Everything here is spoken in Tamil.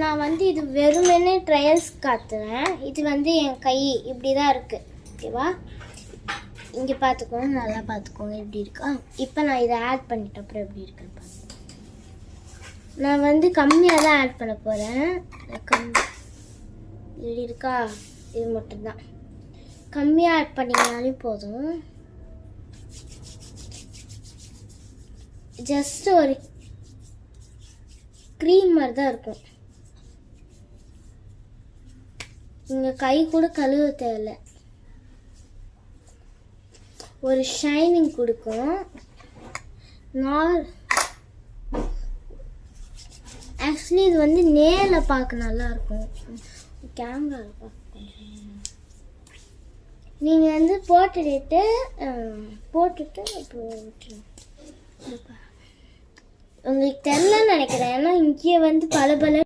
நான் வந்து இது வெறுமனே ட்ரையல்ஸ் காட்டுறேன். இது வந்து என் கை இப்படி தான் இருக்குது. ஓகேவா? இங்கே பார்த்துக்கோங்க, நல்லா பார்த்துக்கோங்க எப்படி இருக்கா. இப்போ நான் இதை ஆட் பண்ணிட்டேன். அப்புறம் எப்படி இருக்குன்னு பார்த்து நான் வந்து கம்மியாக தான் ஆட் பண்ண போகிறேன். இப்படி இருக்கா? இது மட்டும்தான். கம்மியாக ஆட் பண்ணிங்கனாலே போதும். ஜஸ்ட் ஒரு க்ரீம் மாதிரி தான் இருக்கும். நீங்கள் கை கூட கழுவ தேவையில்லை. ஒரு ஷைனிங் கொடுக்கும். ஆக்சுவலி இது வந்து நேரில் பார்க்க நல்லாயிருக்கும். கேமராவில் பார்க்க நீங்கள் வந்து போட்டுட்டு உங்களுக்கு தெரியலன்னு நினைக்கிறேன். ஏன்னா இங்கே வந்து பல